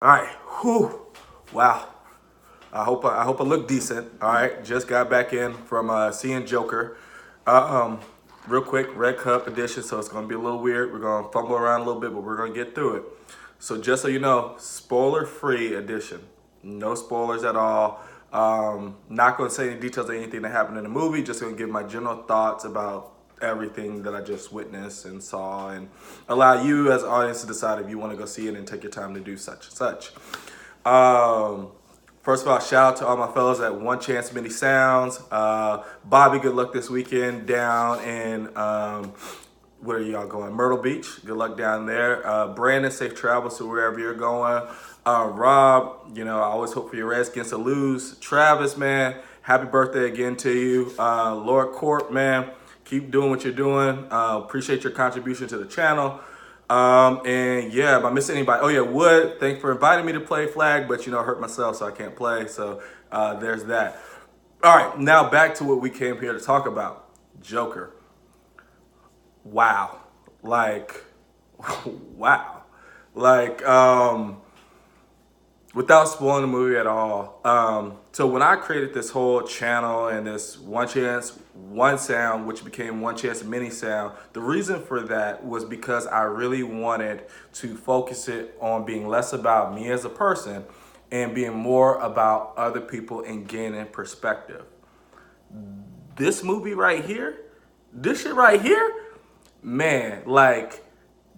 All right. Whew. Wow. I hope I look decent. All right. Just got back in from seeing Joker. Uh, um, Real quick, Red Cup edition. So it's gonna be a little weird. We're gonna fumble around a little bit, but we're gonna get through it. So just so you know, spoiler-free edition. No spoilers at all. Not gonna say any details of anything that happened in the movie. Just gonna give my general thoughts about everything that I just witnessed and saw, and allow you as an audience to decide if you want to go see it and take your time to do such and such. Um, First of all, shout out to all my fellows at One Chance Mini Sounds. Bobby, good luck this weekend down in where are y'all going? Myrtle Beach. Good luck down there. Brandon, safe travels to wherever you're going. Rob, I always hope for your Redskins to lose. Travis, man, happy birthday again to you. Lord Court, man, keep doing what you're doing. Appreciate your contribution to the channel. And yeah, if I miss anybody, oh yeah, Wood, thanks for inviting me to play flag, but I hurt myself, so I can't play. So there's that. All right, now back to what we came here to talk about. Joker. Wow. Like, wow. Like, without spoiling the movie at all. So when I created this whole channel and this One Chance One Sound, which became One Chance Mini Sound, the reason for that was because I really wanted to focus it on being less about me as a person and being more about other people and gaining perspective. This movie right here, this shit right here, man, like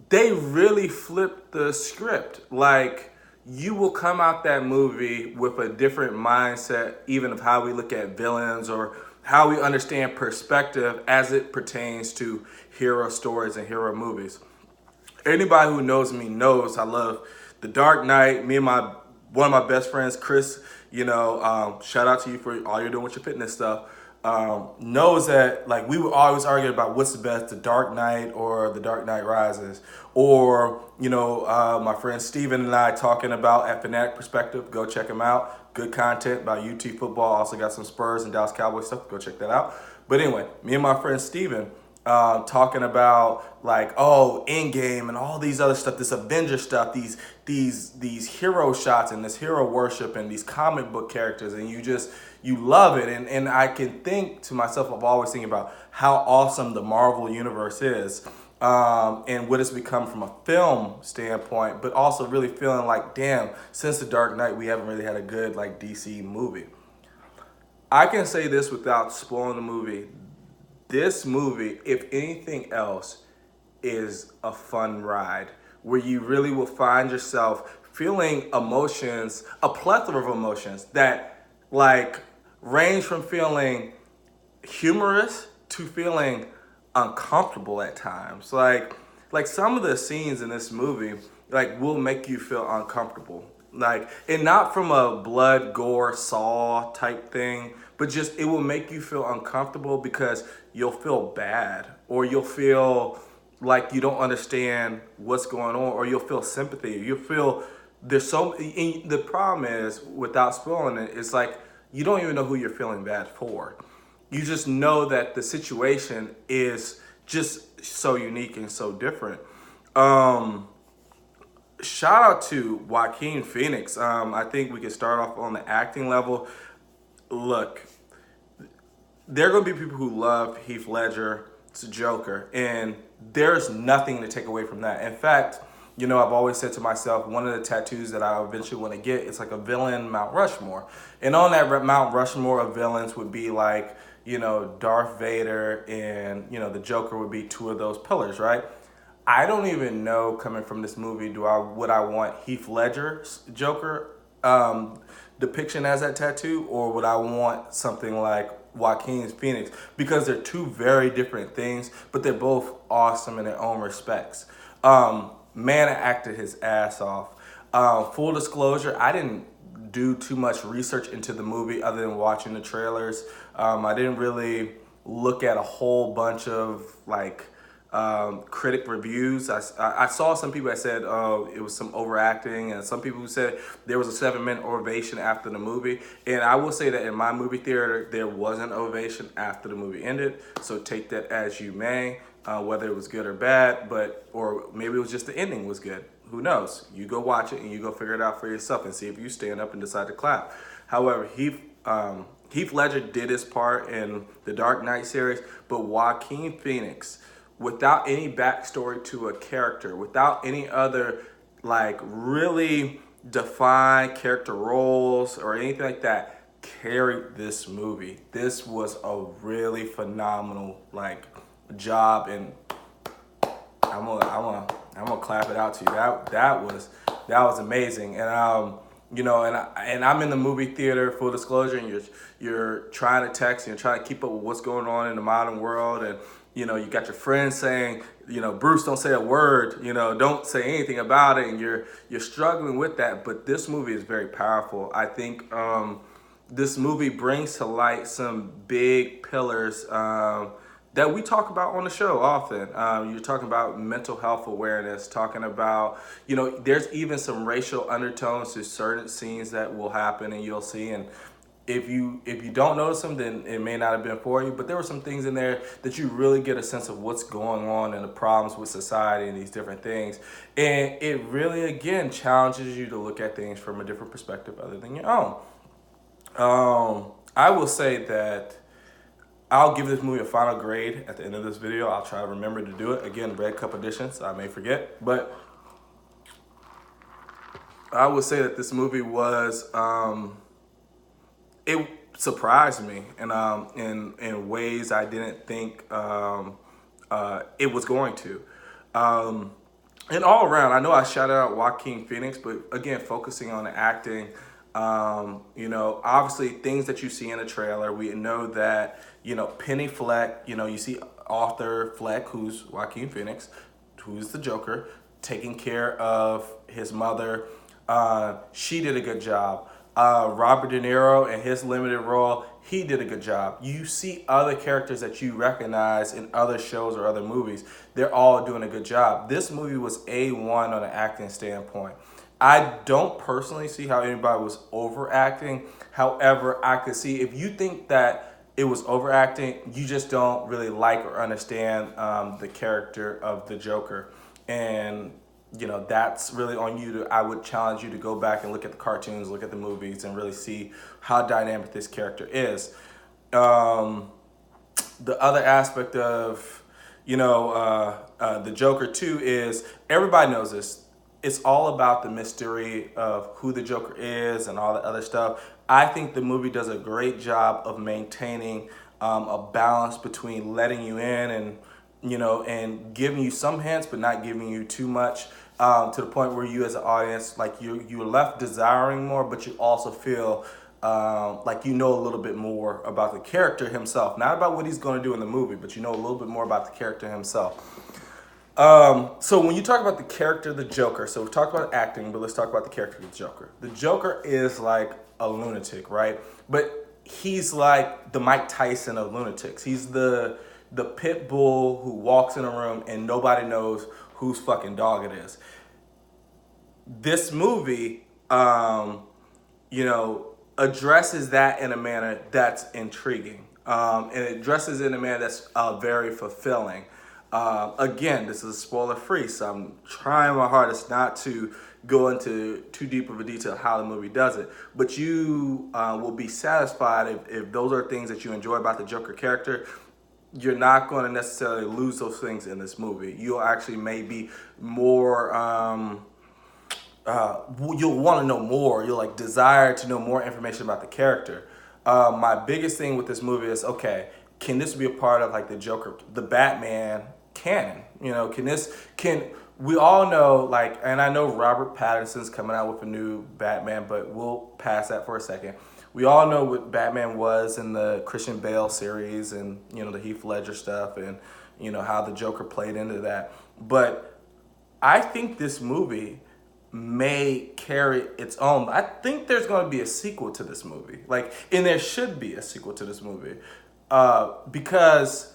they really flipped the script. Like you will come out that movie with a different mindset, even of how we look at villains or how we understand perspective as it pertains to hero stories and hero movies. Anybody who knows me knows I love The Dark Knight. Me and my one of my best friends, Chris, shout out to you for all you're doing with your fitness stuff. Knows that like we were always arguing about what's the best, The Dark Knight or The Dark Knight Rises, or my friend Steven and I talking about at Fanatic Perspective. Go check him out. Good content about UT football. Also got some Spurs and Dallas Cowboys stuff. Go check that out. But anyway, me and my friend Steven talking about like Endgame and all these other stuff, this Avenger stuff, these hero shots and this hero worship and these comic book characters, and you love it. And I can think to myself, I'm always thinking about how awesome the Marvel universe is. And what it's become from a film standpoint, but also really feeling like, damn, since The Dark Knight, we haven't really had a good like DC movie. I can say this without spoiling the movie. This movie, if anything else, is a fun ride where you really will find yourself feeling emotions, a plethora of emotions that like range from feeling humorous to feeling uncomfortable at times. Like some of the scenes in this movie like will make you feel uncomfortable. Like, and not from a blood, gore, saw type thing, but just it will make you feel uncomfortable because you'll feel bad or you'll feel like you don't understand what's going on, or you'll feel sympathy. You'll feel the problem is, without spoiling it, it's like you don't even know who you're feeling bad for. You just know that the situation is just so unique and so different. Um, Shout out to Joaquin Phoenix. I think we can start off on the acting level. Look, there are going to be people who love Heath Ledger's Joker, and there's nothing to take away from that. In fact, I've always said to myself, one of the tattoos that I eventually want to get, it's like a villain Mount Rushmore. And on that Mount Rushmore of villains would be like, Darth Vader and, the Joker would be two of those pillars, right? I don't even know, coming from this movie, would I want Heath Ledger's Joker depiction as that tattoo, or would I want something like Joaquin Phoenix? Because they're two very different things, but they're both awesome in their own respects. Man acted his ass off. Full disclosure, I didn't do too much research into the movie other than watching the trailers. I didn't really look at a whole bunch of like critic reviews. I saw some people that said, oh, it was some overacting, and some people who said there was a 7-minute ovation after the movie. And I will say that in my movie theater, there was an ovation after the movie ended. So take that as you may, whether it was good or bad, or maybe it was just the ending was good. who knows? You go watch it and you go figure it out for yourself and see if you stand up and decide to clap. However, Heath Ledger did his part in the Dark Knight series, but Joaquin Phoenix, without any backstory to a character, without any other like really defined character roles or anything like that, carried this movie. This was a really phenomenal like job, and I'm gonna clap it out to you. That was amazing, and you know, and I'm in the movie theater. Full disclosure, and you're trying to text and you're trying to keep up with what's going on in the modern world, and you know, you got your friends saying, you know, Bruce, don't say a word, you know, don't say anything about it, and you're struggling with that. But this movie is very powerful. I think this movie brings to light some big pillars that we talk about on the show often. You're talking about mental health awareness, talking about, you know, there's even some racial undertones to certain scenes that will happen and you'll see. And if you don't notice them, then it may not have been for you. But there were some things in there that you really get a sense of what's going on and the problems with society and these different things. And it really, again, challenges you to look at things from a different perspective other than your own. I will say that I'll give this movie a final grade at the end of this video. I'll try to remember to do it. Again, Red Cup edition, so I may forget. But I would say that this movie was, it surprised me in ways I didn't think it was going to. And all around, I know I shouted out Joaquin Phoenix, but again, focusing on the acting, you know, obviously things that you see in the trailer, we know that, you know, Penny Fleck, you know, you see Arthur Fleck, who's Joaquin Phoenix, who's the Joker, taking care of his mother. She did a good job. Robert De Niro in his limited role, he did a good job. You see other characters that you recognize in other shows or other movies. They're all doing a good job. This movie was A1 on an acting standpoint. I don't personally see how anybody was overacting. However, I could see if you think that it was overacting, you just don't really like or understand the character of the Joker. And you know, that's really on you to, I would challenge you to go back and look at the cartoons, look at the movies, and really see how dynamic this character is. The other aspect of, you know, the Joker too is, everybody knows this, it's all about the mystery of who the Joker is and all the other stuff. I think the movie does a great job of maintaining a balance between letting you in and, you know, and giving you some hints, but not giving you too much, to the point where you as an audience, like you're left desiring more, but you also feel like you know a little bit more about the character himself. Not about what he's going to do in the movie, but you know a little bit more about the character himself. So when you talk about the character of the Joker, so we've talked about acting, but let's talk about the character of the Joker. The Joker is like a lunatic, right? But he's like the Mike Tyson of lunatics. He's the pit bull who walks in a room and nobody knows whose fucking dog it is. This movie, you know, addresses that in a manner that's intriguing. And it addresses it in a manner that's very fulfilling. Again, this is spoiler free, so I'm trying my hardest not to go into too deep of a detail how the movie does it. But you will be satisfied if those are things that you enjoy about the Joker character. You're not going to necessarily lose those things in this movie. You'll actually maybe more, you'll want to know more. You'll like desire to know more information about the character. My biggest thing with this movie is, okay, can this be a part of like the Joker, the Batman canon? You know, we all know, like, and I know Robert Pattinson's coming out with a new Batman, but we'll pass that for a second. We all know what Batman was in the Christian Bale series and, you know, the Heath Ledger stuff and, you know, how the Joker played into that. But I think this movie may carry its own. I think there's going to be a sequel to this movie. Like, and there should be a sequel to this movie. Because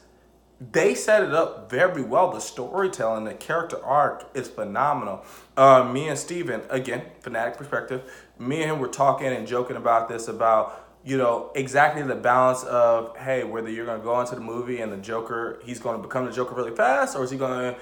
they set it up very well. The storytelling, the character arc is phenomenal. Me and Steven, again, fanatic perspective, me and him were talking and joking about this, about, you know, exactly the balance of, hey, whether you're going to go into the movie and the Joker, he's going to become the Joker really fast, or is he going to,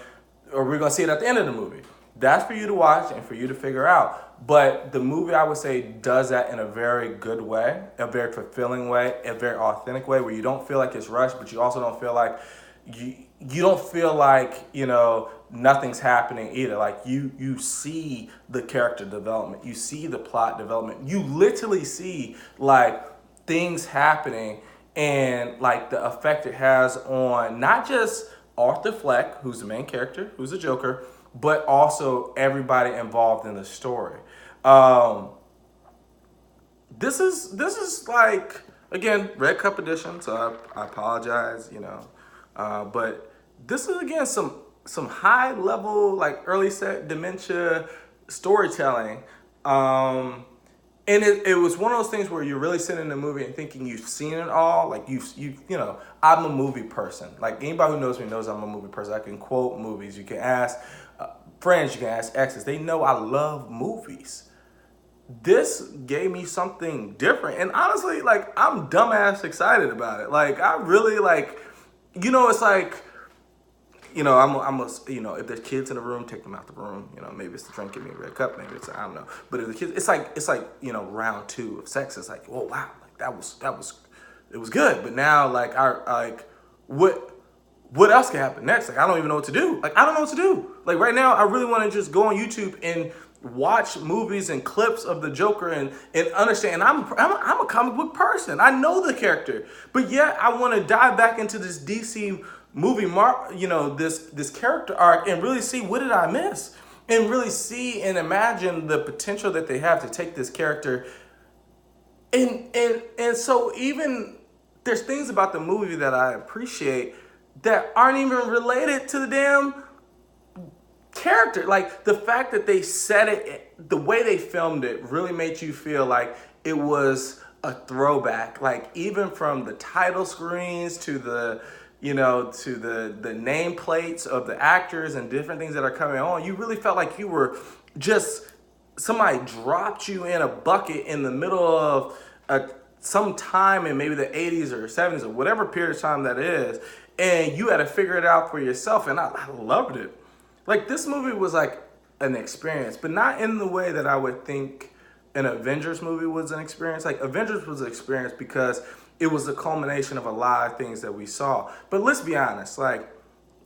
or we're going to see it at the end of the movie. That's for you to watch and for you to figure out. But the movie, I would say, does that in a very good way, a very fulfilling way, a very authentic way, where you don't feel like it's rushed, but you also don't feel like you don't feel like, nothing's happening either. Like you see the character development, you see the plot development, you literally see like things happening, and like the effect it has on not just Arthur Fleck, who's the main character, who's the Joker, but also everybody involved in the story. Um, this is like, again, Red Cup edition, so I apologize, but this is again some high level, like early set dementia storytelling. And it was one of those things where you're really sitting in the movie and thinking you've seen it all. Like I'm a movie person. Like anybody who knows me knows I'm a movie person. I can quote movies. You can ask friends, you can ask exes. They know I love movies. This gave me something different, and honestly, like I'm dumbass excited about it. Like I really like, it's like, if there's kids in the room, take them out the room. Maybe it's the drink, give me a Red Cup. Maybe it's, I don't know. But if the kids, it's like round two of sex. It's like, oh wow, like it was good. But now, like, what else can happen next? Like, I don't even know what to do. Like, I don't know what to do. Like right now, I really want to just go on YouTube and watch movies and clips of the Joker and understand. And I'm a comic book person. I know the character, but yet I want to dive back into this DC movie, this character arc, and really see what did I miss, and really see and imagine the potential that they have to take this character. And so even there's things about the movie that I appreciate that aren't even related to the damn character. Like the fact that they set it, the way they filmed it really made you feel like it was a throwback. Like even from the title screens to the the nameplates of the actors and different things that are coming on, you really felt like you were just, somebody dropped you in a bucket in the middle of some time in maybe the 80s or 70s or whatever period of time that is, and you had to figure it out for yourself. And I loved it. Like this movie was like an experience, but not in the way that I would think an Avengers movie was an experience. Like Avengers was an experience because it was the culmination of a lot of things that we saw. But let's be honest, like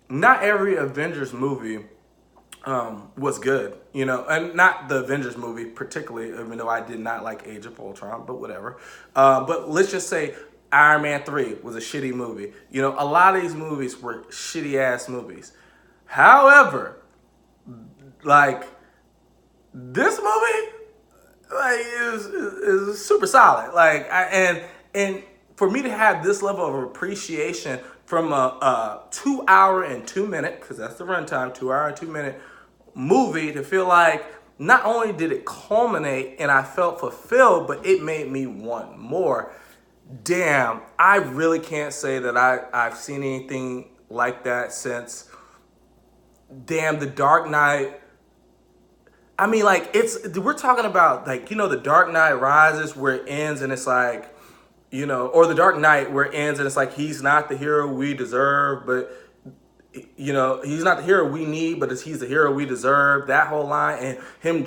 not every Avengers movie was good, and not the Avengers movie particularly, even though I did not like Age of Ultron, but whatever. But let's just say Iron Man 3 was a shitty movie. A lot of these movies were shitty ass movies. However, like this movie, like is super solid. Like and for me to have this level of appreciation from a 2 hour and 2 minute, because that's the runtime, 2 hour and 2 minute movie, to feel like not only did it culminate and I felt fulfilled, but it made me want more. Damn, I really can't say that I've seen anything like that since, damn, The Dark Knight. I mean, like, we're talking about, like, The Dark Knight Rises, where it ends and it's like, or The Dark Knight where it ends and it's like, he's not the hero we deserve, but, he's not the hero we need, but he's the hero we deserve. That whole line, and him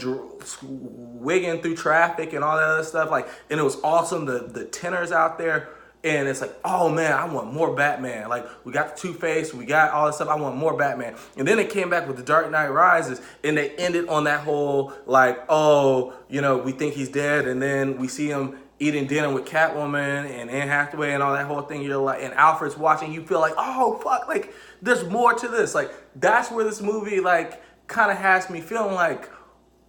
wigging through traffic and all that other stuff. Like, and it was awesome. The tenors out there. And it's like, oh man, I want more Batman. Like, we got the Two-Face, we got all this stuff. I want more Batman. And then it came back with The Dark Knight Rises, and they ended on that whole, like, oh, we think he's dead, and then we see him eating dinner with Catwoman and Anne Hathaway and all that whole thing. You're like, and Alfred's watching. You feel like, oh fuck, like there's more to this. Like that's where this movie like kind of has me feeling like,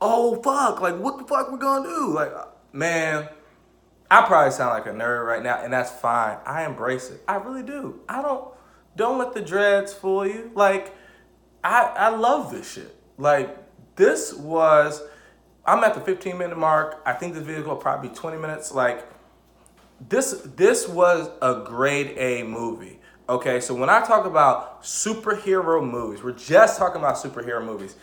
oh fuck, like what the fuck we're gonna do? Like, man. I probably sound like a nerd right now, and that's fine. I embrace it. I really do. Don't let the dreads fool you. Like, I love this shit. Like, I'm at the 15-minute mark. I think this video will probably be 20 minutes. Like, this was a grade A movie. Okay, so when I talk about superhero movies, we're just talking about superhero movies.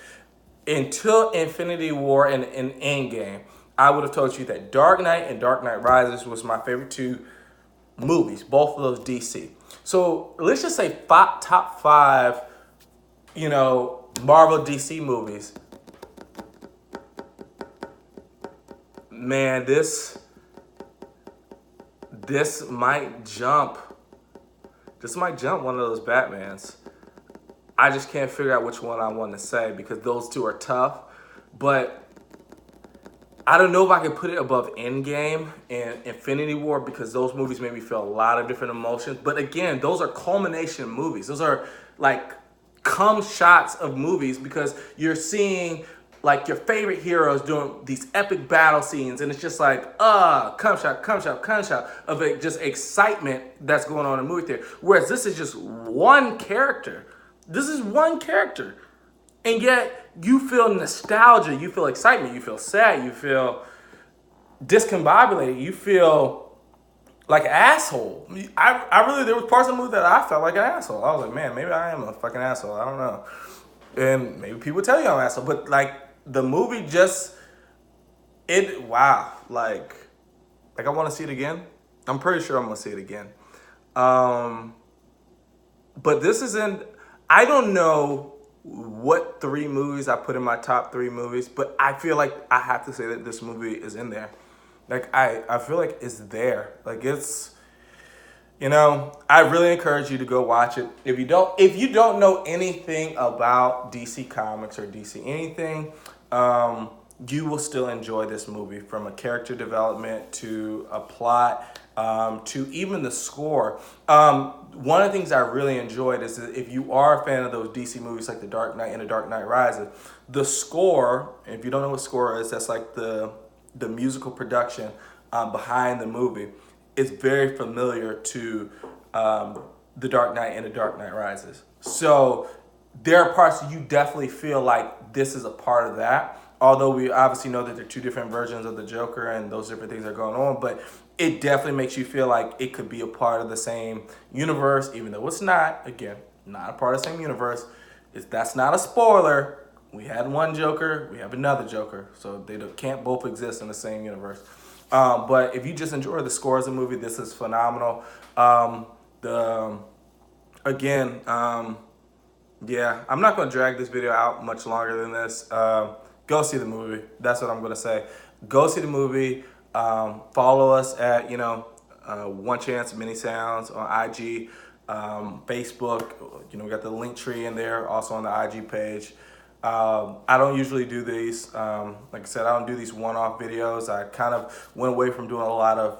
Until Infinity War and Endgame, I would have told you that Dark Knight and Dark Knight Rises was my favorite two movies, both of those DC. So let's just say top five, Marvel DC movies. man, this might jump. This might jump one of those Batmans. I just can't figure out which one I want to say because those two are tough. But I don't know if I can put it above Endgame and Infinity War because those movies made me feel a lot of different emotions. But again, those are culmination movies. Those are like come shots of movies because you're seeing like your favorite heroes doing these epic battle scenes, and it's just like, come shot of it, just excitement that's going on in the movie theater. Whereas this is just one character. This is one character. And yet you feel nostalgia, you feel excitement, you feel sad, you feel discombobulated, you feel like an asshole. I really, there was parts of the movie that I felt like an asshole. I was like, man, maybe I am a fucking asshole. I don't know. And maybe people tell you I'm an asshole. But like the movie just, wow. Like I want to see it again. I'm pretty sure I'm going to see it again. But this isn't, I don't know what 3 movies I put in my top 3 movies, but I feel like I have to say that this movie is in there. Like I feel like it's there. Like it's, I really encourage you to go watch it. If you don't know anything about DC Comics or DC anything, you will still enjoy this movie, from a character development to a plot, to even the score. One of the things I really enjoyed is that if you are a fan of those DC movies like The Dark Knight and The Dark Knight Rises, the score, if you don't know what score is, that's like the musical production behind the movie, is very familiar to The Dark Knight and The Dark Knight Rises. So there are parts that you definitely feel like this is a part of that. Although we obviously know that there are 2 different versions of the Joker and those different things are going on, but it definitely makes you feel like it could be a part of the same universe, even though it's not. Again, not a part of the same universe. That's not a spoiler. We had one Joker, we have another Joker, so they can't both exist in the same universe. But if you just enjoy the score of the movie, this is phenomenal. Yeah, I'm not going to drag this video out much longer than this. Go see the movie. That's what I'm going to say. Go see the movie. Follow us at, One Chance Mini Sounds on IG, Facebook. We got the link tree in there, also on the IG page. I don't usually do these. Like I said, I don't do these one-off videos. I kind of went away from doing a lot of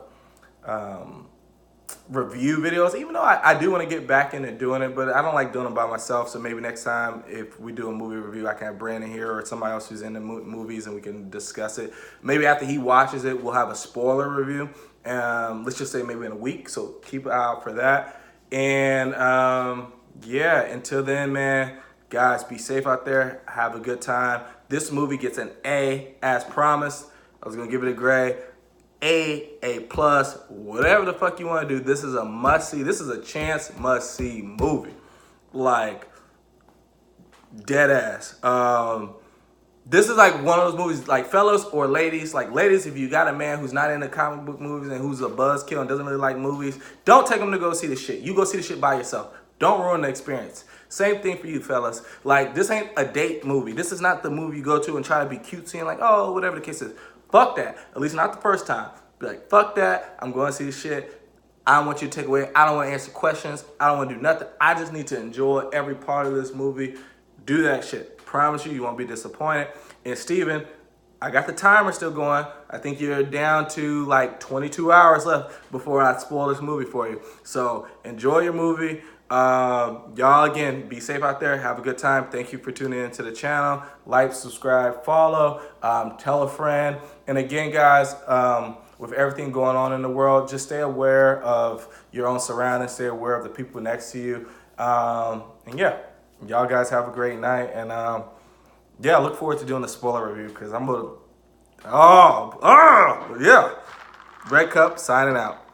review videos, even though I do want to get back into doing it, but I don't like doing them by myself. So maybe next time, if we do a movie review, I can have Brandon here or somebody else who's into movies and we can discuss it. Maybe after he watches it, we'll have a spoiler review. Let's just say maybe in a week. So keep an eye out for that. And yeah, until then, man, guys, be safe out there. Have a good time. This movie gets an A as promised. I was going to give it a grade. A plus, whatever the fuck you want to do. This is a must see. This is a Chance must see movie. Like, dead ass. This is like one of those movies, like fellas or ladies, if you got a man who's not into comic book movies and who's a buzzkill and doesn't really like movies, don't take him to go see the shit. You go see the shit by yourself. Don't ruin the experience. Same thing for you fellas. Like, this ain't a date movie. This is not the movie you go to and try to be cutesy and like, oh, whatever the case is. Fuck that. At least not the first time. Be like, fuck that. I'm going to see this shit. I don't want you to take away. I don't want to answer questions. I don't want to do nothing. I just need to enjoy every part of this movie. Do that shit. Promise you won't be disappointed. And Steven, I got the timer still going. I think you're down to like 22 hours left before I spoil this movie for you. So enjoy your movie. Y'all, again, be safe out there. Have a good time. Thank you for tuning into the channel. Like, subscribe, follow, tell a friend. And again, guys, with everything going on in the world, just stay aware of your own surroundings. Stay aware of the people next to you. And yeah, y'all guys have a great night. And yeah, I look forward to doing the spoiler review because I'm going to, yeah. Red Cup signing out.